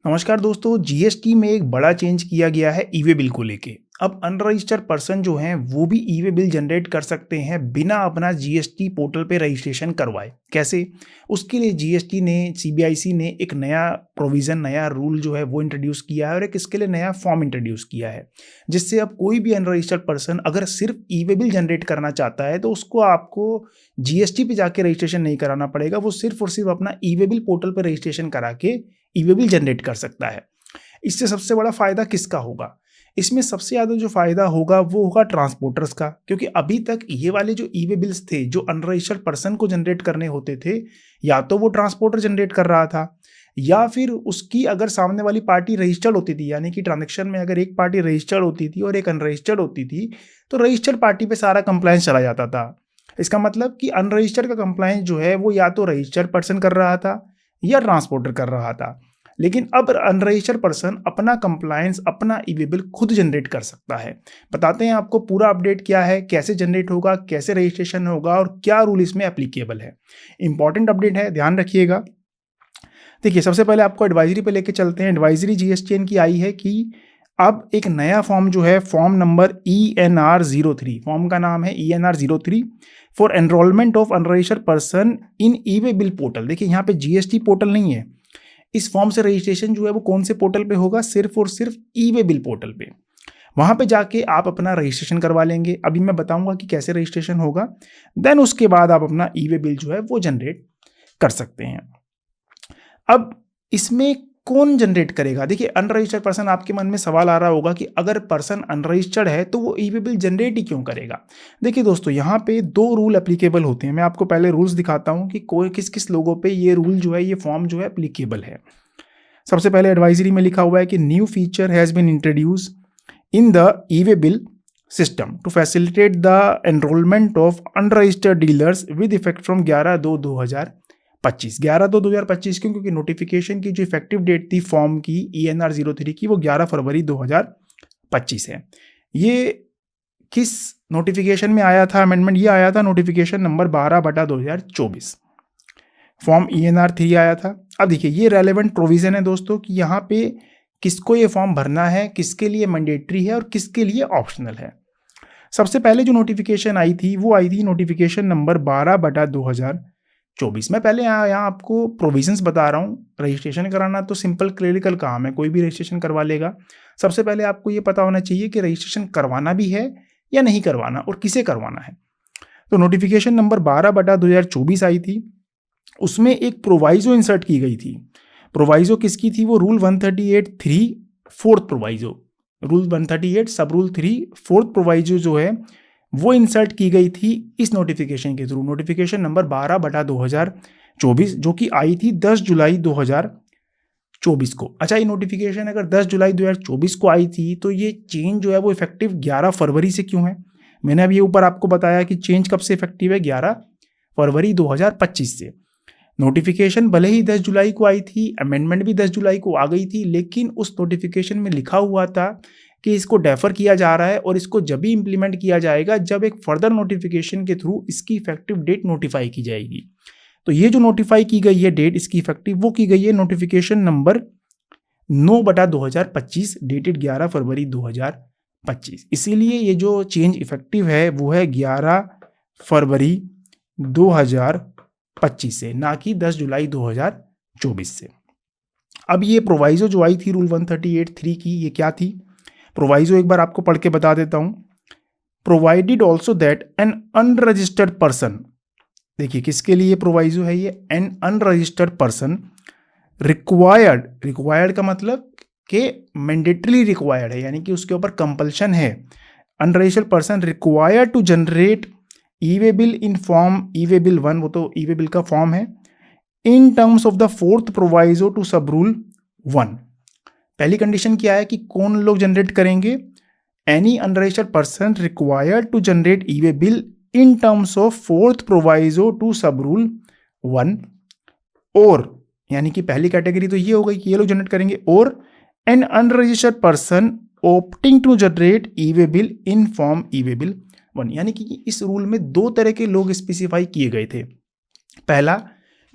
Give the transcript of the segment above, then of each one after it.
नमस्कार दोस्तों, जीएसटी में एक बड़ा चेंज किया गया है ई वे बिल को लेके। अब अनरजिस्टर्ड पर्सन जो हैं वो भी ई वे बिल जनरेट कर सकते हैं बिना अपना जीएसटी पोर्टल पे रजिस्ट्रेशन करवाए। कैसे? उसके लिए जीएसटी ने सीबीआईसी ने एक नया प्रोविज़न, नया रूल जो है वो इंट्रोड्यूस किया है और एक इसके लिए नया फॉर्म इंट्रोड्यूस किया है, जिससे अब कोई भी अनरजिस्टर्ड पर्सन अगर सिर्फ ई वे बिल जनरेट करना चाहता है तो उसको आपको जीएसटी पे जाके रजिस्ट्रेशन नहीं कराना पड़ेगा। वो सिर्फ और सिर्फ अपना ई वे बिल पोर्टल पर रजिस्ट्रेशन करा के ई वे बिल जनरेट कर सकता है। इससे सबसे बड़ा फ़ायदा किसका होगा? इसमें सबसे ज़्यादा जो फ़ायदा होगा वो होगा ट्रांसपोर्टर्स का, क्योंकि अभी तक ये वाले जो ई वे बिल्स थे जो अनरजिस्टर्ड पर्सन को जनरेट करने होते थे, या तो वो ट्रांसपोर्टर जनरेट कर रहा था या फिर उसकी अगर सामने वाली पार्टी रजिस्टर्ड होती थी, यानी कि ट्रांजेक्शन में अगर एक पार्टी रजिस्टर्ड होती थी और एक अनरजिस्टर्ड होती थी तो रजिस्टर्ड पार्टी पे सारा कंप्लायंस चला जाता था। इसका मतलब कि अनरजिस्टर्ड का कंप्लायंस जो है वो या तो रजिस्टर्ड पर्सन कर रहा था या ट्रांसपोर्टर कर रहा था। लेकिन अब अनरजिस्टर्ड पर्सन अपना कंप्लायंस, अपना ई वे बिल खुद जनरेट कर सकता है। बताते हैं आपको पूरा अपडेट क्या है, कैसे जनरेट होगा, कैसे रजिस्ट्रेशन होगा और क्या रूल इसमें एप्लीकेबल है। इंपॉर्टेंट अपडेट है, ध्यान रखिएगा। देखिए, सबसे पहले आपको एडवाइजरी पे लेके चलते हैं। एडवाइजरी जीएसटीएन की आई है कि अब एक नया फॉर्म जो है, फॉर्म नंबर ENR03, फॉर्म का नाम है ENR03 for enrolment of unregistered person in E way bill portal. देखिए, यहाँ पे जीएसटी पोर्टल नहीं है। इस फॉर्म से रजिस्ट्रेशन जो है वो कौन से पोर्टल पे होगा? सिर्फ और सिर्फ ई वे बिल पोर्टल पे। वहाँ पे जाके आप अपना रजिस्ट्रेशन करवा लेंगे। अभी मैं बताऊंगा कि कैसे रजिस्ट्रेशन होगा। देन उसके बाद आप अपना ई वे बिल जो है वो जनरेट कर सकते हैं। अब इसमें कौन जनरेट करेगा? देखिए, अनरजिस्टर्ड पर्सन, आपके मन में सवाल आ रहा होगा कि अगर पर्सन अनरजिस्टर्ड है तो वो ई वे बिल जनरेट ही क्यों करेगा? देखिए दोस्तों, यहाँ पे दो रूल एप्लीकेबल होते हैं। मैं आपको पहले रूल्स दिखाता हूँ कि कोई किस किस लोगों पे ये रूल जो है, ये फॉर्म जो है एप्लीकेबल है। सबसे पहले एडवाइजरी में लिखा हुआ है कि new feature has been introduce in the e way bill system to facilitate the enrolment of unregistered dealers with effect from 11/2/2025। 11/2/2025 क्यों? क्योंकि नोटिफिकेशन की जो इफेक्टिव डेट थी फॉर्म की ENR03 की, वो 11 फरवरी 2025 है। ये किस नोटिफिकेशन में आया था अमेंडमेंट? ये आया था नोटिफिकेशन नंबर 12/2024। फॉर्म ENR3 आया था। अब देखिए, ये रेलेवेंट प्रोविज़न है दोस्तों कि यहाँ पे किसको ये फॉर्म भरना है, किसके लिए मैंडेटरी है और किसके लिए ऑप्शनल है। सबसे पहले जो नोटिफिकेशन आई थी वो आई थी नोटिफिकेशन नंबर 12/2024। मैं पहले यहाँ आपको प्रोविजंस बता रहा हूँ। रजिस्ट्रेशन कराना तो सिंपल क्लरिकल काम है, कोई भी रजिस्ट्रेशन करवा लेगा। सबसे पहले आपको ये पता होना चाहिए कि रजिस्ट्रेशन करवाना भी है या नहीं करवाना और किसे करवाना है। तो नोटिफिकेशन नंबर 12/2024 आई थी। उसमें एक प्रोवाइजो इंसर्ट की गई थी। प्रोवाइजो किसकी थी? वो रूल 138(3) फोर्थ प्रोवाइजो, रूल 138 सब रूल 3 फोर्थ प्रोवाइजो जो है वो इंसर्ट की गई थी इस नोटिफिकेशन के थ्रू। नोटिफिकेशन नंबर 12/2024 जो कि आई थी 10 जुलाई 2024 को। अच्छा, ये नोटिफिकेशन अगर 10 जुलाई 2024 को आई थी तो ये चेंज जो है वो इफेक्टिव 11 फरवरी से क्यों है? मैंने अभी ये ऊपर आपको बताया कि चेंज कब से इफेक्टिव है, 11 फरवरी 2025 से। नोटिफिकेशन भले ही 10 जुलाई को आई थी, अमेंडमेंट भी 10 जुलाई को आ गई थी, लेकिन उस नोटिफिकेशन में लिखा हुआ था कि इसको डेफर किया जा रहा है और इसको जब भी इंप्लीमेंट किया जाएगा जब एक फर्दर नोटिफिकेशन के थ्रू इसकी इफेक्टिव डेट नोटिफाई की जाएगी। तो ये जो नोटिफाई की गई है डेट इसकी इफेक्टिव, वो की गई है नोटिफिकेशन नंबर 9/2025 डेटेड 11 फरवरी 2025। इसीलिए ये जो चेंज इफेक्टिव है वो है 11 फरवरी 2025 से, ना कि 10 जुलाई 2024 से। अब ये प्रोवाइजो जो आई थी रूल 138(3) की, ये क्या थी? प्रोवाइजो एक बार आपको पढ़ के बता देता हूं। Provided also that N unregistered person, देखिए किसके लिए प्रोवाइजो है ये? एन अनरजिस्टर्ड पर्सन रिक्वायर्ड का मतलब कि मैंडेटरी रिक्वायर्ड है, यानी कि उसके ऊपर कंपल्शन है। Unregistered person required to generate e way bill in form e way bill 1, वो तो ई वे बिल का फॉर्म है, in terms of the fourth proviso to sub rule 1। पहली कंडीशन क्या है कि कौन लोग जनरेट करेंगे? Any unregistered person required to generate e way bill in terms of fourth proviso to sub rule 1, और यानी कि पहली कैटेगरी तो ये हो गई कि ये लोग जनरेट करेंगे, और an unregistered person opting to generate e way bill in form e way bill 1। यानी कि इस रूल में दो तरह के लोग स्पेसिफाई किए गए थे। पहला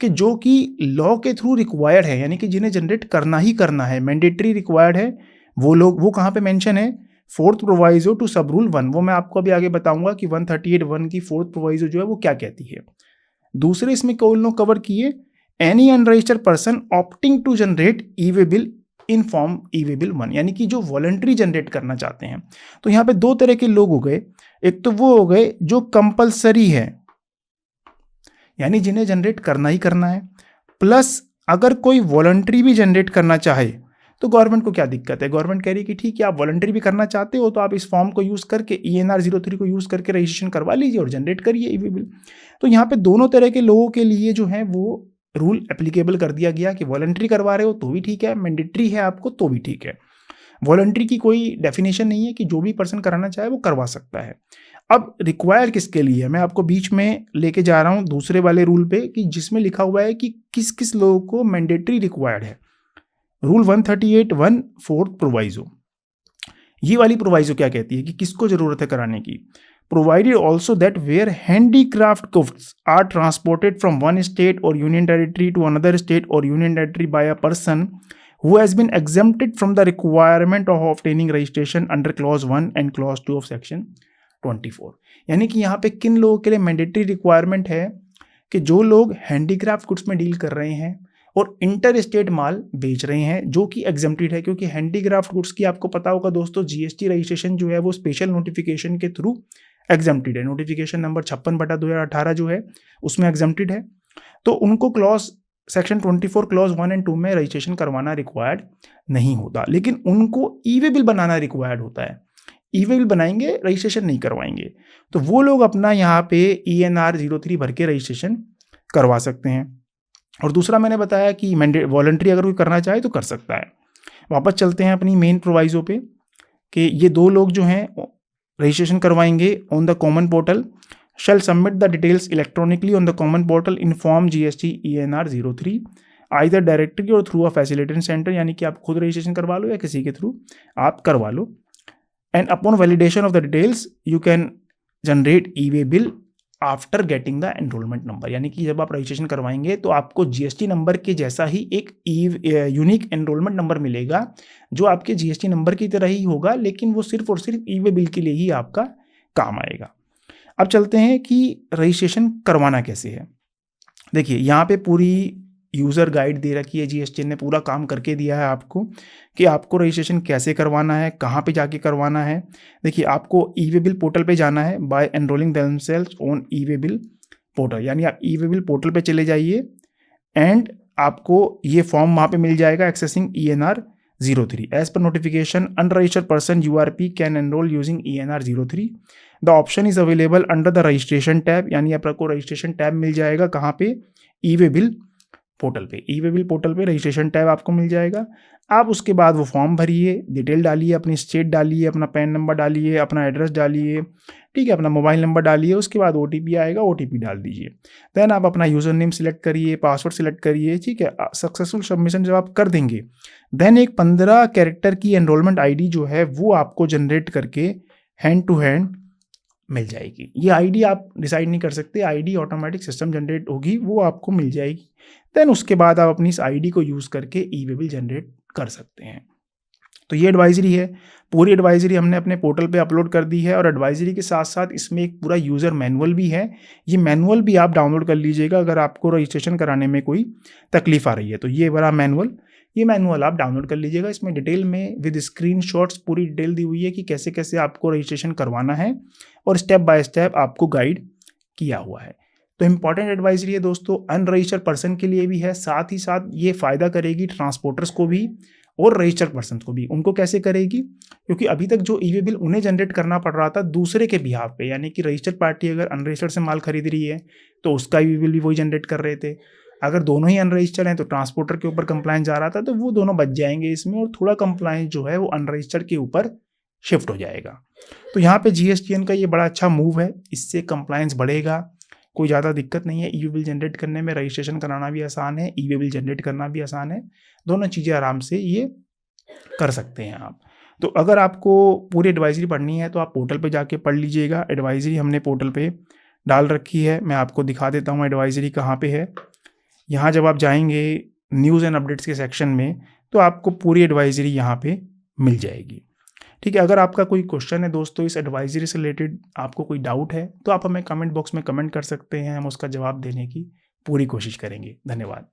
कि जो कि लॉ के थ्रू रिक्वायर्ड है, यानी कि जिन्हें जनरेट करना ही करना है, मैंडेटरी रिक्वायर्ड है, वो लोग, वो कहाँ पे मेंशन है, fourth proviso to sub rule 1। वो मैं आपको अभी आगे बताऊंगा कि 138(1) की फोर्थ प्रोवाइजो जो है वो क्या कहती है। दूसरे इसमें कौन लोग कवर किए, any unregistered person opting to generate e way bill in form e way bill 1, यानी कि जो वॉलंटरी जनरेट करना चाहते हैं। तो यहाँ पे दो तरह के लोग हो गए, एक तो वो हो गए जो कंपलसरी है, यानी जिन्हें जनरेट करना ही करना है, प्लस अगर कोई वॉलंटरी भी जनरेट करना चाहे तो गवर्नमेंट को क्या दिक्कत है, गवर्नमेंट कह रही है कि ठीक है आप वॉलंटरी भी करना चाहते हो तो आप इस फॉर्म को यूज़ करके ENR 03 को यूज़ करके रजिस्ट्रेशन करवा लीजिए और जनरेट करिए ई वे बिल। तो यहाँ पे दोनों तरह के लोगों के लिए जो है वो रूल एप्लीकेबल कर दिया गया कि वॉलंटरी करवा रहे हो तो भी ठीक है, मैंडेटरी है आपको तो भी ठीक है। वॉलंटरी की कोई डेफिनेशन नहीं है कि जो भी पर्सन कराना चाहे वो करवा सकता है। अब रिक्वायर किसके लिए है, मैं आपको बीच में लेके जा रहा हूँ दूसरे वाले रूल पे कि जिसमें लिखा हुआ है कि किस किस लोगों को मैंडेटरी रिक्वायर्ड है। रूल 138(1) फोर्थ प्रोवाइजो, ये वाली प्रोवाइजो क्या कहती है कि किसको जरूरत है कराने की, provided also that where handicraft goods are transported from one state or union territory to another state or union territory by a person who has been exempted from the requirement of obtaining registration under clause 1 and clause 2 of section 24। यानी कि यहाँ पे किन लोगों के लिए mandatory requirement है कि जो लोग हैंडीक्राफ्ट गुड्स में डील कर रहे हैं और इंटर स्टेट माल बेच रहे हैं जो कि एग्जेम्प्टेड है, क्योंकि हैंडीक्राफ्ट गुड्स की आपको पता होगा दोस्तों जीएसटी रजिस्ट्रेशन जो है वो स्पेशल नोटिफिकेशन के थ्रू एग्जेम्प्टेड है। नोटिफिकेशन नंबर 56/2018 जो है उसमें एग्जेम्प्टेड है, तो उनको क्लॉज सेक्शन 24 क्लॉज 1 एंड 2 में रजिस्ट्रेशन करवाना रिक्वायर्ड नहीं होता, लेकिन उनको ई वे बिल बनाना रिक्वायर्ड होता है। ई वे बिल बनाएंगे, रजिस्ट्रेशन नहीं करवाएंगे, तो वो लोग अपना यहाँ पे ENR 03 भर के रजिस्ट्रेशन करवा सकते हैं। और दूसरा मैंने बताया कि वॉलंटरी अगर कोई करना चाहे तो कर सकता है। वापस चलते हैं अपनी मेन प्रोवाइजो पे कि ये दो लोग जो हैं रजिस्ट्रेशन करवाएंगे on the common portal shall submit the details electronically on the common portal in form GST ENR 03 either directly or through a facilitating center, यानी कि आप खुद रजिस्ट्रेशन करवा लो या किसी के थ्रू आप करवा लो। And upon validation of the details you can generate e way bill after getting the enrolment number, यानी कि जब आप रजिस्ट्रेशन करवाएंगे तो आपको GST नंबर के जैसा ही एक यूनिक एनरोलमेंट नंबर मिलेगा जो आपके GST नंबर की तरह ही होगा, लेकिन वो सिर्फ और सिर्फ ई वे बिल के लिए ही आपका काम आएगा। अब चलते हैं कि रजिस्ट्रेशन करवाना कैसे है। देखिए यहाँ पे पूरी यूज़र गाइड दे रखी है, जीएसटी ने पूरा काम करके दिया है आपको कि आपको रजिस्ट्रेशन कैसे करवाना है, कहाँ पे जाके करवाना है। देखिए आपको ई वे बिल पोर्टल पे जाना है by enrolling themselves on e way bill portal, यानी आप ई वे बिल पोर्टल पे चले जाइए एंड आपको ये फॉर्म वहाँ पे मिल जाएगा accessing ENR 03 as per notification unregistered person URP can enrol using ENR 03। The option is available under the registration tab, यानी आपको रजिस्ट्रेशन टैब मिल जाएगा कहाँ पे, ई वे बिल पोर्टल पे। ई वे बिल पोर्टल पे रजिस्ट्रेशन टैब आपको मिल जाएगा। आप उसके बाद वो फॉर्म भरिए, डिटेल डालिए, अपनी स्टेट डालिए, अपना पैन नंबर डालिए, अपना एड्रेस डालिए, ठीक है, अपना मोबाइल नंबर डालिए, उसके बाद OTP आएगा, OTP डाल दीजिए। देन आप अपना यूज़र नेम सिलेक्ट करिए, पासवर्ड सिलेक्ट करिए, ठीक है। सक्सेसफुल सबमिशन जब आप कर देंगे देन एक 15 कैरेक्टर की एनरोलमेंट ID जो है वो आपको जनरेट करके हैंड टू हैंड मिल जाएगी। ये आईडी आप डिसाइड नहीं कर सकते, आईडी ऑटोमेटिक सिस्टम जनरेट होगी, वो आपको मिल जाएगी। देन उसके बाद आप अपनी इस आईडी को यूज़ करके ई वे बिल जनरेट कर सकते हैं। तो ये एडवाइजरी है, पूरी एडवाइजरी हमने अपने पोर्टल पे अपलोड कर दी है और एडवाइजरी के साथ साथ इसमें एक पूरा यूज़र मैनुअल भी है। ये मैनुअल भी आप डाउनलोड कर लीजिएगा अगर आपको रजिस्ट्रेशन कराने में कोई तकलीफ आ रही है तो ये बड़ा मैनुअल आप डाउनलोड कर लीजिएगा। इसमें डिटेल में विद स्क्रीनशॉट्स पूरी डिटेल दी हुई है कि कैसे कैसे आपको रजिस्ट्रेशन करवाना है और स्टेप बाय स्टेप आपको गाइड किया हुआ है। तो इंपॉर्टेंट एडवाइजरी है दोस्तों, अनरजिस्टर्ड पर्सन के लिए भी है, साथ ही साथ ये फ़ायदा करेगी ट्रांसपोर्टर्स को भी और रजिस्टर्ड पर्सन को भी। उनको कैसे करेगी, क्योंकि अभी तक जो ई वे बिल उन्हें जनरेट करना पड़ रहा था दूसरे के बिहाफ पे, यानी कि रजिस्टर्ड पार्टी अगर अनरजिस्टर्ड से माल खरीद रही है तो उसका ई वे बिल भी वही जनरेट कर रहे थे। अगर दोनों ही अनरजिस्टर्ड हैं तो ट्रांसपोर्टर के ऊपर कंप्लायंस जा रहा था, तो वो दोनों बच जाएंगे इसमें और थोड़ा कंप्लायंस जो है वो अनरजिस्टर्ड के ऊपर शिफ्ट हो जाएगा। तो यहाँ पे GSTN का ये बड़ा अच्छा मूव है, इससे कंप्लायंस बढ़ेगा, कोई ज़्यादा दिक्कत नहीं है। ई वे बिल जनरेट करने में रजिस्ट्रेशन कराना भी आसान है, ई वे बिल जनरेट करना भी आसान है, दोनों चीज़ें आराम से ये कर सकते हैं आप। तो अगर आपको पूरी एडवाइजरी पढ़नी है तो आप पोर्टल पे जाके पढ़ लीजिएगा। एडवाइजरी हमने पोर्टल पे डाल रखी है, मैं आपको दिखा देता हूँ एडवाइजरी कहाँ पे है। यहाँ जब आप जाएंगे न्यूज़ एंड अपडेट्स के सेक्शन में, तो आपको पूरी एडवाइजरी यहाँ पे मिल जाएगी। ठीक है, अगर आपका कोई क्वेश्चन है दोस्तों इस एडवाइजरी से रिलेटेड, आपको कोई डाउट है, तो आप हमें कमेंट बॉक्स में कमेंट कर सकते हैं, हम उसका जवाब देने की पूरी कोशिश करेंगे। धन्यवाद।